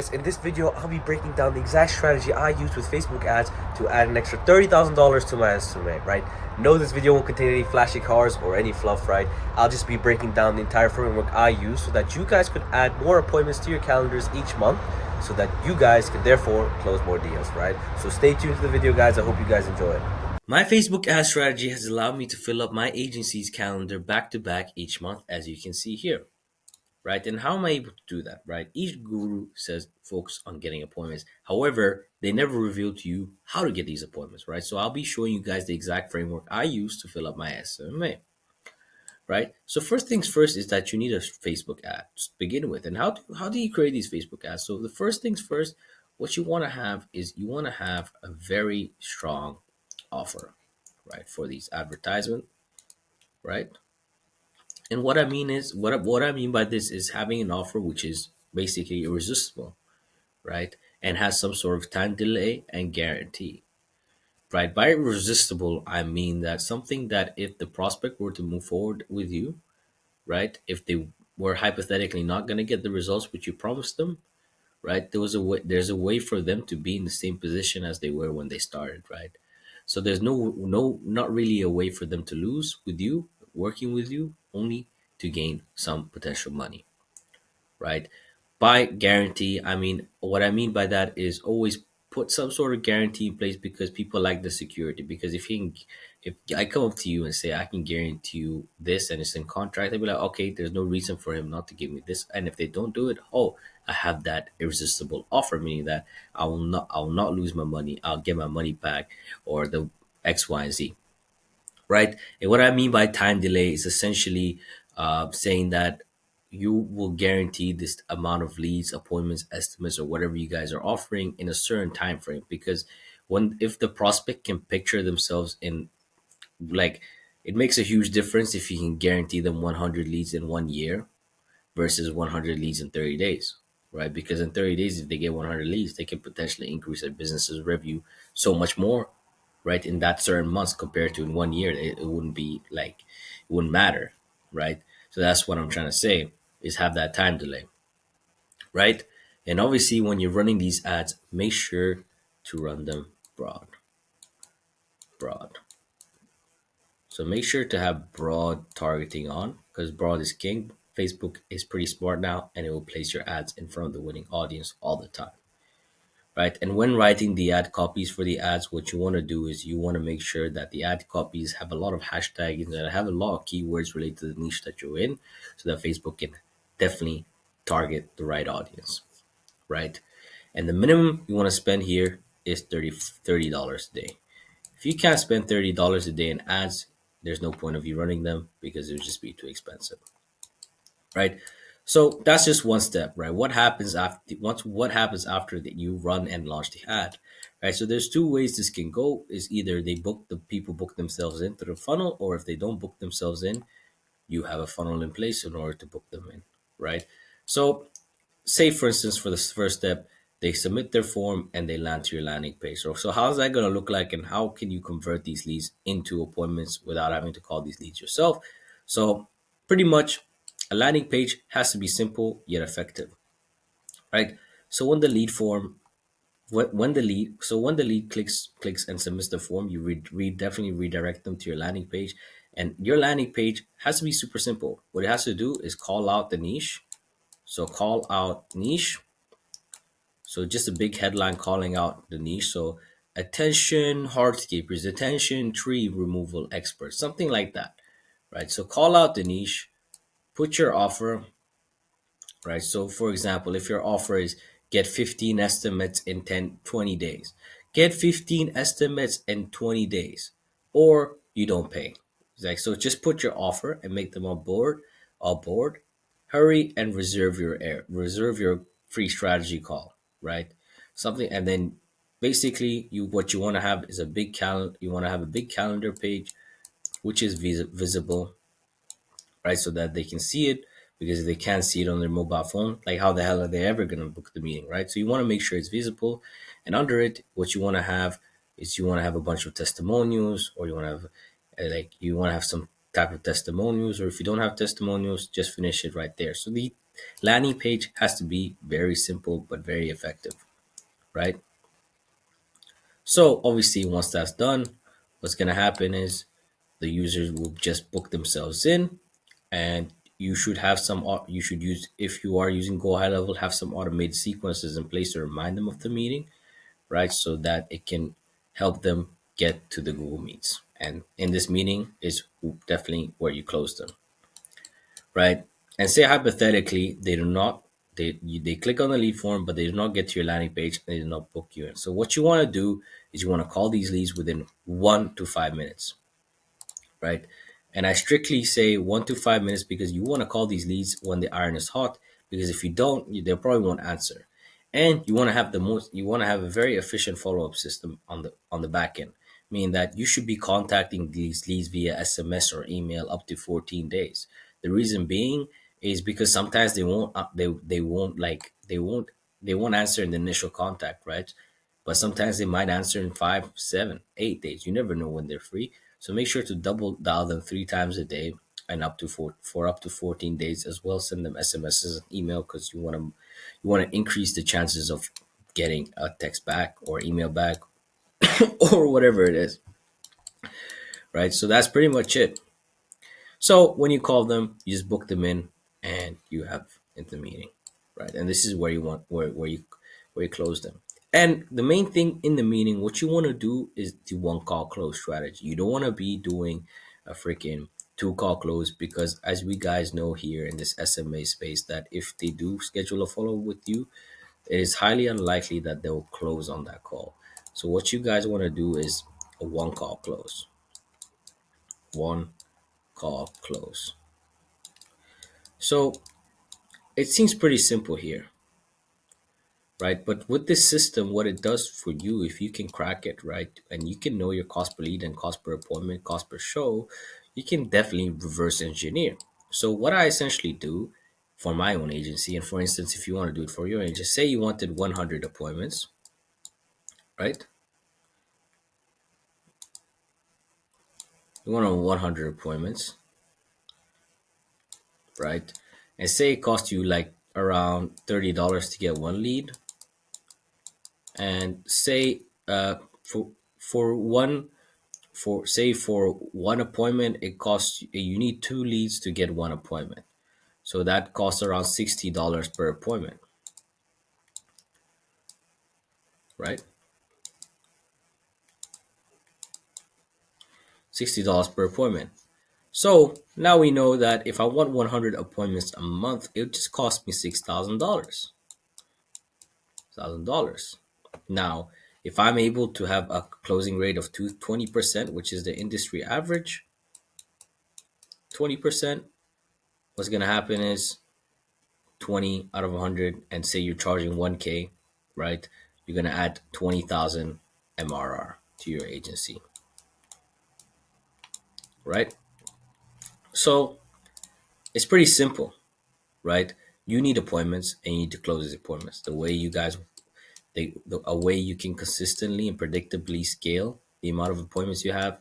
In this video, I'll be breaking down the exact strategy I use with Facebook ads to add an extra $30,000 to my estimate, right? No, this video won't contain any flashy cars or any fluff, right? I'll just be breaking down the entire framework I use so that you guys could add more appointments to your calendars each month so that you guys can therefore close more deals, right? So stay tuned to the video, guys. I hope you guys enjoy it. My Facebook ad strategy has allowed me to fill up my agency's calendar back to back each month, as you can see here, right? And how am I able to do that, right? Each guru says focus on getting appointments. However, they never reveal to you how to get these appointments, right? So I'll be showing you guys the exact framework I use to fill up my SMA, right? So first things first is that you need a Facebook ad to begin with. And how do you create these Facebook ads? So the first things first, what you want to have is you want to have a very strong offer, right, for these advertisement, right? And what I mean is what I mean by this is having an offer which is basically irresistible, right? And has some sort of time delay and guarantee. Right? By irresistible, I mean that something that if the prospect were to move forward with you, right? If they were hypothetically not going to get the results which you promised them, right? There's a way for them to be in the same position as they were when they started, right? So there's not really a way for them to lose with you, working with you, only to gain some potential money, right? By guarantee, I mean, what I mean by that is always put some sort of guarantee in place because people like the security. Because if I come up to you and say I can guarantee you this and it's in contract, I'd be like, okay, there's no reason for him not to give me this. And if they don't do it, oh, I have that irresistible offer, meaning that I will not lose my money. I'll get my money back, or the X, Y, and Z, right? And what I mean by time delay is essentially saying that you will guarantee this amount of leads, appointments, estimates, or whatever you guys are offering in a certain time frame. Because when if the prospect can picture themselves in, like, it makes a huge difference if you can guarantee them 100 leads in 1 year versus 100 leads in 30 days, right? Because in 30 days, if they get 100 leads, they can potentially increase their business's revenue so much more, right? In that certain months compared to in 1 year, it wouldn't be like, it wouldn't matter, right? So that's what I'm trying to say is have that time delay, right? And obviously, when you're running these ads, make sure to run them broad. So make sure to have broad targeting on because broad is king. Facebook is pretty smart now and it will place your ads in front of the winning audience all the time, right? And when writing the ad copies for the ads, what you want to do is you want to make sure that the ad copies have a lot of hashtags and have a lot of keywords related to the niche that you're in so that Facebook can definitely target the right audience, right? And the minimum you want to spend here is $30 a day. If you can't spend $30 a day in ads, there's no point of you running them because it would just be too expensive, right? So that's just one step, right? What happens after that you run and launch the ad, right? So there's two ways this can go: is either the people book themselves into the funnel, or if they don't book themselves in, you have a funnel in place in order to book them in, right? So say for instance for the first step they submit their form and they land to your landing page. So how's that going to look like and how can you convert these leads into appointments without having to call these leads yourself? So pretty much a landing page has to be simple yet effective, right? So when the lead form when the lead clicks and submits the form, you definitely redirect them to your landing page, and your landing page has to be super simple. What it has to do is call out the niche. So call out niche. So just a big headline calling out the niche. So attention hardscapers, attention tree removal experts, something like that, right? So call out the niche, put your offer, right? So for example, if your offer is get 15 estimates in 10-20 days, get 15 estimates in 20 days, or you don't pay. It's like, so just put your offer and make them on board. Hurry and reserve your free strategy call, right? Something, and then basically what you want to have is a big calendar. You want to have a big calendar page which is visible, right? So that they can see it, because if they can't see it on their mobile phone, like how the hell are they ever going to book the meeting, right? So you want to make sure it's visible. And under it, what you want to have is you want to have a bunch of testimonials, or you want to have you want to have some type of testimonials, or if you don't have testimonials, just finish it right there. So Landing page has to be very simple but very effective, right? So obviously, once that's done, what's gonna happen is the users will just book themselves in, and you should have you should use, if you are using Go High Level, have some automated sequences in place to remind them of the meeting, right? So that it can help them get to the Google Meets. And in this meeting is definitely where you close them, right? And say hypothetically they do not, they click on the lead form, but they do not get to your landing page and they do not book you in. So what you want to do is you want to call these leads within 1 to 5 minutes, right? And I strictly say 1 to 5 minutes because you want to call these leads when the iron is hot. Because if you don't, they probably won't answer. And you want to have you want to have a very efficient follow up system on the back end, meaning that you should be contacting these leads via SMS or email up to 14 days. The reason being is because sometimes they won't like they won't answer in the initial contact, right? But sometimes they might answer in 5, 7, 8 days. You never know when they're free. So make sure to double dial them 3 times a day and up to for up to 14 days as well. Send them SMSs and email because you want to increase the chances of getting a text back or email back or whatever it is, right? So that's pretty much it. So when you call them, you just book them in and you have in the meeting, right? And this is where you want where you close them. And the main thing in the meeting, what you want to do is the one call close strategy. You don't want to be doing a freaking two call close because as we guys know here in this SMA space that if they do schedule a follow with you, it is highly unlikely that they'll close on that call. So what you guys want to do is a one call close. One call close. So it seems pretty simple here, right? But with this system, what it does for you, if you can crack it, right, and you can know your cost per lead and cost per appointment, cost per show, you can definitely reverse engineer. So what I essentially do for my own agency, and for instance, if you want to do it for your agency, say you wanted 100 appointments, right? You want 100 appointments, right? And say it cost you like around $30 to get one lead, and say for one for say for one appointment it costs you need two leads to get one appointment, so that costs around $60 per appointment, right? $60 per appointment. So now we know that if I want 100 appointments a month, it would just cost me $6,000. Now if I'm able to have a closing rate of 20%, which is the industry average, 20%, what's going to happen is 20 out of 100, and say you're charging 1K, right? You're going to add 20,000 MRR to your agency, right? So it's pretty simple, right? You need appointments and you need to close these appointments. The way you guys, a way you can consistently and predictably scale the amount of appointments you have